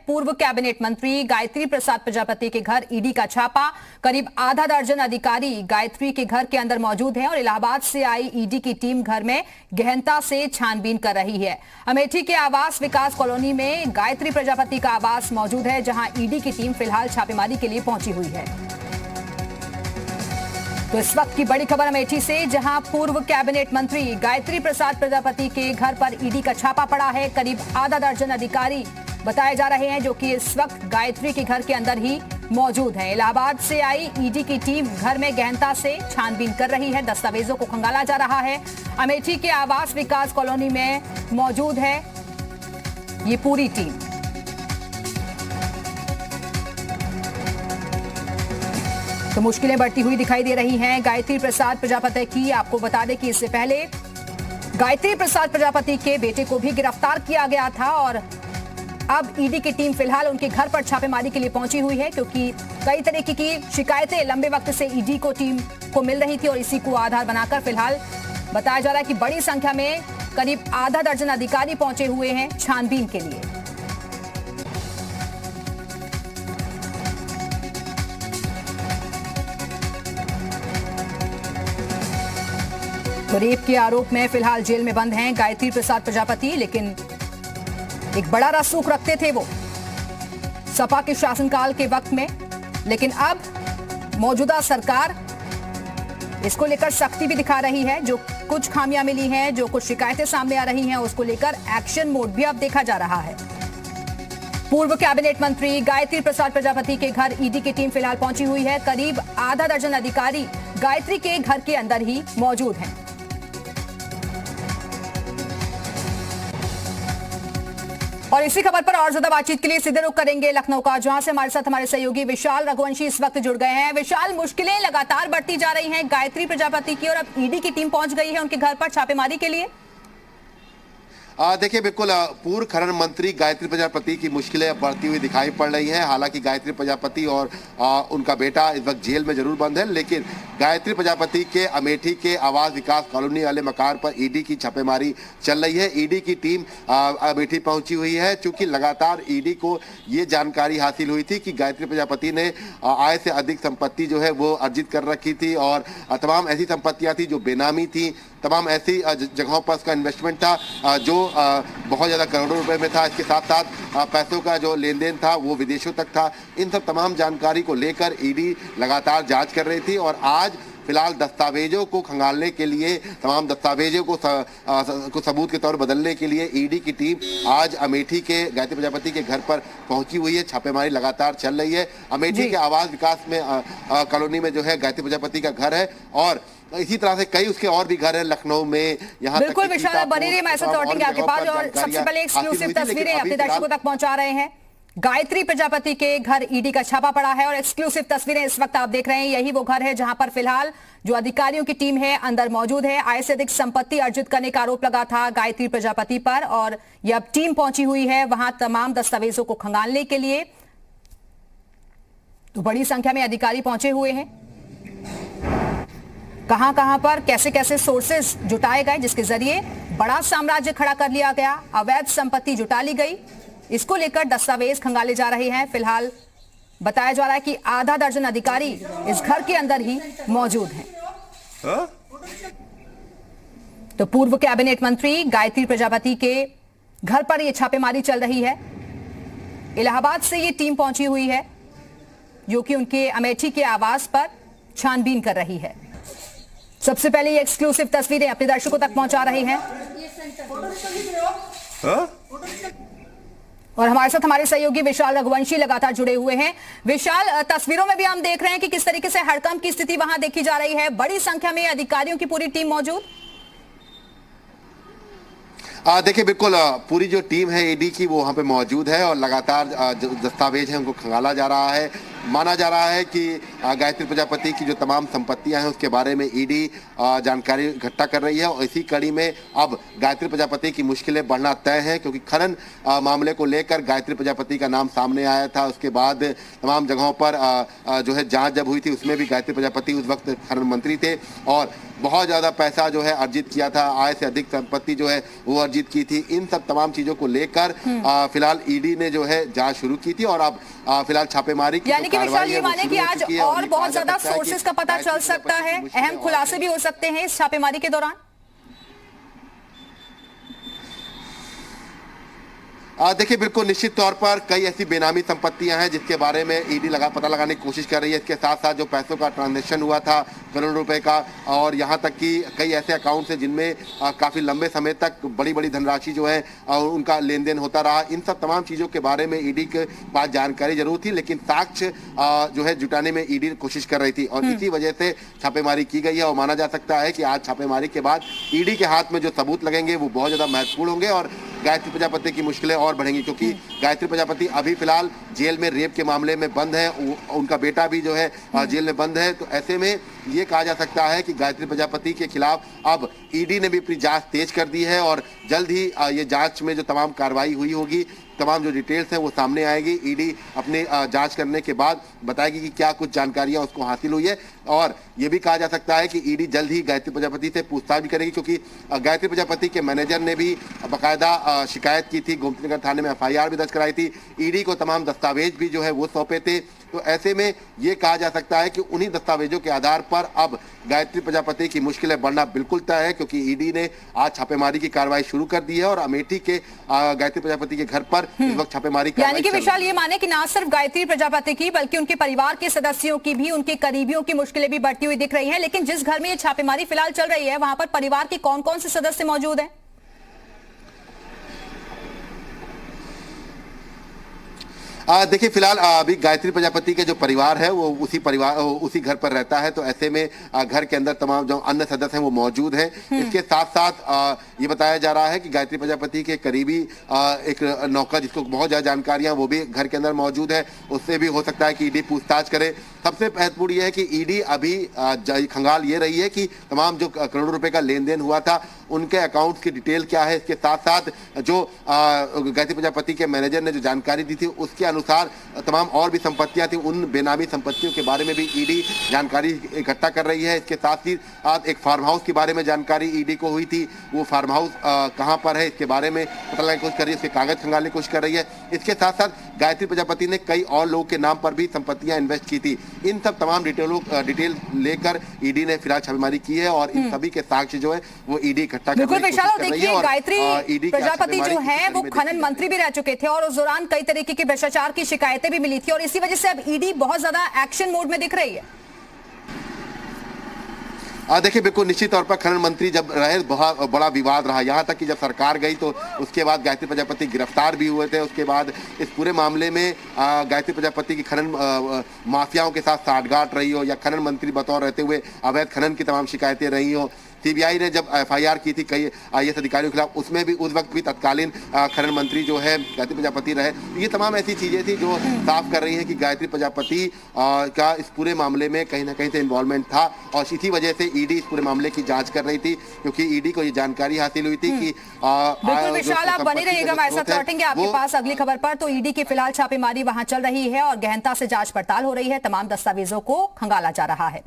पूर्व कैबिनेट मंत्री गायत्री प्रसाद प्रजापति के घर ईडी का छापा। करीब आधा दर्जन अधिकारी गायत्री के घर के अंदर मौजूद हैं और इलाहाबाद से आई ईडी की टीम घर में गहनता से छानबीन कर रही है। अमेठी के आवास विकास कॉलोनी में गायत्री प्रजापति का आवास मौजूद है, जहां ईडी की टीम फिलहाल छापेमारी के लिए पहुंची हुई है। तो इस वक्त की बड़ी खबर अमेठी से, जहां पूर्व कैबिनेट मंत्री गायत्री प्रसाद प्रजापति के घर पर ईडी का छापा पड़ा है। करीब आधा दर्जन अधिकारी बताए जा रहे हैं जो कि इस वक्त गायत्री के घर के अंदर ही मौजूद हैं। इलाहाबाद से आई ईडी की टीम घर में गहनता से छानबीन कर रही है, दस्तावेजों को खंगाला जा रहा है। अमेठी के आवास विकास कॉलोनी में मौजूद है ये पूरी टीम। तो मुश्किलें बढ़ती हुई दिखाई दे रही हैं गायत्री प्रसाद प्रजापति की। आपको बता दें कि इससे पहले गायत्री प्रसाद प्रजापति के बेटे को भी गिरफ्तार किया गया था और अब ईडी की टीम फिलहाल उनके घर पर छापेमारी के लिए पहुंची हुई है, क्योंकि कई तरीके की शिकायतें लंबे वक्त से ईडी को टीम को मिल रही थी और इसी को आधार बनाकर फिलहाल बताया जा रहा है कि बड़ी संख्या में करीब आधा दर्जन अधिकारी पहुंचे हुए हैं छानबीन के लिए। तो रेप के आरोप में फिलहाल जेल में बंद हैं गायत्री प्रसाद प्रजापति, लेकिन एक बड़ा रसूख रखते थे वो सपा के शासनकाल के वक्त में, लेकिन अब मौजूदा सरकार इसको लेकर सख्ती भी दिखा रही है। जो कुछ खामियां मिली हैं, जो कुछ शिकायतें सामने आ रही हैं, उसको लेकर एक्शन मोड भी अब देखा जा रहा है। पूर्व कैबिनेट मंत्री गायत्री प्रसाद प्रजापति के घर ईडी की टीम फिलहाल पहुंची हुई है। करीब आधा दर्जन अधिकारी गायत्री के घर के अंदर ही मौजूद हैं। और इसी खबर पर और ज्यादा बातचीत के लिए सीधे रुख करेंगे लखनऊ का, जहां से हमारे साथ हमारे सहयोगी विशाल रघुवंशी इस वक्त जुड़ गए हैं। विशाल, मुश्किलें लगातार बढ़ती जा रही हैं गायत्री प्रजापति की और अब ईडी की टीम पहुंच गई है उनके घर पर छापेमारी के लिए। देखिए, बिल्कुल पूर्व खनन मंत्री गायत्री प्रजापति की मुश्किलें अब बढ़ती हुई दिखाई पड़ रही हैं। हालांकि गायत्री प्रजापति और उनका बेटा इस वक्त जेल में जरूर बंद है, लेकिन गायत्री प्रजापति के अमेठी के आवास विकास कॉलोनी वाले मकान पर ईडी की छापेमारी चल रही है। ईडी की टीम अमेठी पहुंची हुई है, चूंकि लगातार ईडी को ये जानकारी हासिल हुई थी कि गायत्री प्रजापति ने आय से अधिक संपत्ति जो है वो अर्जित कर रखी थी और तमाम ऐसी संपत्तियां थी जो बेनामी थी, तमाम ऐसी जगहों पर उसका इन्वेस्टमेंट था जो बहुत ज़्यादा करोड़ों रुपए में था। इसके साथ साथ पैसों का जो लेन देन था वो विदेशों तक था। इन सब तमाम जानकारी को लेकर ईडी लगातार जांच कर रही थी और आज फिलहाल दस्तावेजों को खंगालने के लिए, तमाम दस्तावेजों को सबूत के तौर बदलने के लिए ईडी की टीम आज अमेठी के गायत्री प्रजापति के घर पर पहुंची हुई है। छापेमारी लगातार चल रही है। अमेठी के आवास विकास में कॉलोनी में जो है गायत्री प्रजापति का घर है और इसी तरह से कई उसके और भी घर हैं लखनऊ में। यहाँ बिल्कुल विशाल, बने रहिए, मैं लौटेंगे आपके पास और सबसे पहले एक्सक्लूसिव तस्वीरें अपने दर्शकों तक पहुंचा रहे हैं। गायत्री प्रजापति के घर ईडी का छापा पड़ा है और एक्सक्लूसिव तस्वीरें इस वक्त आप देख रहे हैं। यही वो घर है जहां पर फिलहाल जो अधिकारियों की टीम है अंदर मौजूद है। आय से अधिक संपत्ति अर्जित करने का आरोप लगा था गायत्री प्रजापति पर और यह अब टीम पहुंची हुई है वहां तमाम दस्तावेजों को खंगालने के लिए। तो बड़ी संख्या में अधिकारी पहुंचे हुए हैं। कहां कहां पर कैसे कैसे सोर्सेस जुटाए गए जिसके जरिए बड़ा साम्राज्य खड़ा कर लिया गया, अवैध संपत्ति जुटा ली गई, इसको लेकर दस्तावेज खंगाले जा रहे हैं। फिलहाल बताया जा रहा है कि आधा दर्जन अधिकारी इस घर के अंदर ही मौजूद हैं। तो पूर्व कैबिनेट मंत्री गायत्री प्रजापति के घर पर यह छापेमारी चल रही है। इलाहाबाद से ये टीम पहुंची हुई है जो कि उनके अमेठी के आवास पर छानबीन कर रही है। सबसे पहले ये एक्सक्लूसिव तस्वीरें अपने दर्शकों तक पहुंचा रहे हैं और हमारे साथ हमारे सहयोगी विशाल रघुवंशी लगातार जुड़े हुए हैं। विशाल, तस्वीरों में भी हम देख रहे हैं कि किस तरीके से हड़कंप की स्थिति वहां देखी जा रही है। बड़ी संख्या में अधिकारियों की पूरी टीम मौजूद। देखिए, बिल्कुल पूरी जो टीम है ईडी की वो वहाँ पे मौजूद है और लगातार जो दस्तावेज है उनको खंगाला जा रहा है। माना जा रहा है कि गायत्री प्रजापति की जो तमाम संपत्तियां हैं उसके बारे में ईडी जानकारी इकट्ठा कर रही है और इसी कड़ी में अब गायत्री प्रजापति की मुश्किलें बढ़ना तय है, क्योंकि खनन मामले को लेकर गायत्री प्रजापति का नाम सामने आया था। उसके बाद तमाम जगहों पर जो है जांच जब हुई थी उसमें भी गायत्री प्रजापति उस वक्त खनन मंत्री थे और बहुत ज़्यादा पैसा जो है अर्जित किया था, आय से अधिक संपत्ति जो है वो अर्जित की थी। इन सब तमाम चीज़ों को लेकर फिलहाल ईडी ने जो है जांच शुरू की थी और अब फिलहाल छापेमारी की यानी कि विशाल ये माने कि आज और बहुत ज्यादा सोर्सेज का पता चल सकता है, अहम खुलासे भी हो सकते हैं इस छापेमारी के दौरान। देखिए बिल्कुल निश्चित तौर पर कई ऐसी बेनामी संपत्तियां हैं जिसके बारे में ईडी पता लगाने की कोशिश कर रही है। इसके साथ साथ जो पैसों का ट्रांजैक्शन हुआ था करोड़ रुपए का, और यहां तक कि कई ऐसे अकाउंट्स हैं जिनमें काफ़ी लंबे समय तक बड़ी बड़ी धनराशि जो है उनका लेन देन होता रहा। इन सब तमाम चीज़ों के बारे में ईडी के पास जानकारी जरूर थी, लेकिन साक्ष्य जो है जुटाने में ईडी कोशिश कर रही थी और इसी वजह से छापेमारी की गई है। और माना जा सकता है कि आज छापेमारी के बाद ईडी के हाथ में जो सबूत लगेंगे वो बहुत ज़्यादा महत्वपूर्ण होंगे और गायत्री प्रजापति की मुश्किलें और बढ़ेंगी, क्योंकि गायत्री प्रजापति अभी फिलहाल जेल में रेप के मामले में बंद है, उनका बेटा भी जो है जेल में बंद है। तो ऐसे में ये कहा जा सकता है कि गायत्री प्रजापति के खिलाफ अब ईडी ने भी अपनी जांच तेज कर दी है और जल्द ही ये जांच में जो तमाम कार्रवाई हुई होगी, तमाम जो डिटेल्स हैं वो सामने आएगी। ईडी अपने जांच करने के बाद बताएगी कि क्या कुछ जानकारियां उसको हासिल हुई है और ये भी कहा जा सकता है कि ईडी जल्द ही गायत्री प्रजापति से पूछताछ भी करेगी, क्योंकि गायत्री प्रजापति के मैनेजर ने भी बाकायदा शिकायत की थी, गोमतीनगर थाने में एफआईआर भी दर्ज कराई थी, ईडी को तमाम दस्तावेज भी जो है वो सौंपे थे। तो ऐसे में ये कहा जा सकता है कि उन्हीं दस्तावेजों के आधार पर अब गायत्री प्रजापति की मुश्किलें बढ़ना बिल्कुल तय है, क्योंकि ईडी ने आज छापेमारी की कार्रवाई शुरू कर दी है और अमेठी के गायत्री प्रजापति के घर पर इस वक्त छापेमारी यानी कि विशाल ये माने कि ना सिर्फ गायत्री प्रजापति की बल्कि उनके परिवार के सदस्यों की भी, उनके करीबियों की मुश्किलें भी बढ़ती हुई दिख रही हैं। लेकिन जिस घर में ये छापेमारी फिलहाल चल रही है वहां पर परिवार के कौन कौन से सदस्य मौजूद हैं? देखिए फिलहाल अभी गायत्री प्रजापति के जो परिवार है वो उसी घर पर रहता है, तो ऐसे में घर के अंदर तमाम जो अन्य सदस्य हैं वो मौजूद हैं। इसके साथ साथ ये बताया जा रहा है कि गायत्री प्रजापति के करीबी एक नौकर जिसको बहुत ज़्यादा जानकारियां वो भी घर के अंदर मौजूद है, उससे भी हो सकता है कि ईडी पूछताछ करे। सबसे महत्वपूर्ण ये है कि ईडी अभी खंगाल ये रही है कि तमाम जो करोड़ों रुपए का लेन देन हुआ था उनके अकाउंट्स की डिटेल क्या है। इसके साथ साथ जो गायत्री प्रजापति के मैनेजर ने जो जानकारी दी थी उसके अनुसार तमाम और भी संपत्तियां थी, उन बेनामी संपत्तियों के बारे में भी ईडी जानकारी इकट्ठा कर रही है। इसके साथ ही साथ एक फार्म हाउस के बारे में जानकारी ईडी को हुई थी, वो फार्म हाउस कहां पर है इसके बारे में पता लगाने की कोशिश कर रही है, उसके कागज खंगालने की कोशिश कर रही है। इसके साथ साथ गायत्री प्रजापति ने कई और लोगों के नाम पर भी संपत्तियां इन्वेस्ट की थी। इन सब तमाम डिटेल लेकर ईडी ने फिलहाल छापेमारी की है और इन सभी के साक्ष्य जो है वो ईडी इकट्ठा कर रही है। गायत्री प्रजापति जो है वो खनन मंत्री भी रह चुके थे और उस दौरान कई तरीके के भ्रष्टाचार की शिकायतें भी मिली थी और इसी वजह से अब ईडी बहुत ज्यादा एक्शन मोड में दिख रही है। देखिए बिल्कुल निश्चित तौर पर खनन मंत्री जब रहे बहुत बड़ा विवाद रहा, यहाँ तक कि जब सरकार गई तो उसके बाद गायत्री प्रजापति गिरफ्तार भी हुए थे। उसके बाद इस पूरे मामले में गायत्री प्रजापति की खनन माफियाओं के साथ साठगांठ रही हो या खनन मंत्री बतौर रहते हुए अवैध खनन की तमाम शिकायतें रही हो। सीबीआई ने जब एफआईआर की थी कई आईएएस अधिकारियों के खिलाफ, उसमें भी उस वक्त भी तत्कालीन खनन मंत्री जो है गायत्री प्रजापति रहे। ये तमाम ऐसी चीजें थी जो साफ कर रही हैं कि गायत्री प्रजापति का इस पूरे मामले में कहीं ना कहीं से इन्वॉल्वमेंट था और इसी वजह से ईडी इस पूरे मामले की जांच कर रही थी, क्योंकि ईडी को ये जानकारी हासिल हुई थी कि बिल्कुल विशाल आप बने रहिएगा, हमारे साथ लौटेंगे आपके पास अगली खबर पर। तो ईडी की फिलहाल छापेमारी वहां चल रही है और गहनता से जांच पड़ताल हो रही है, तमाम दस्तावेजों को खंगाला जा रहा है।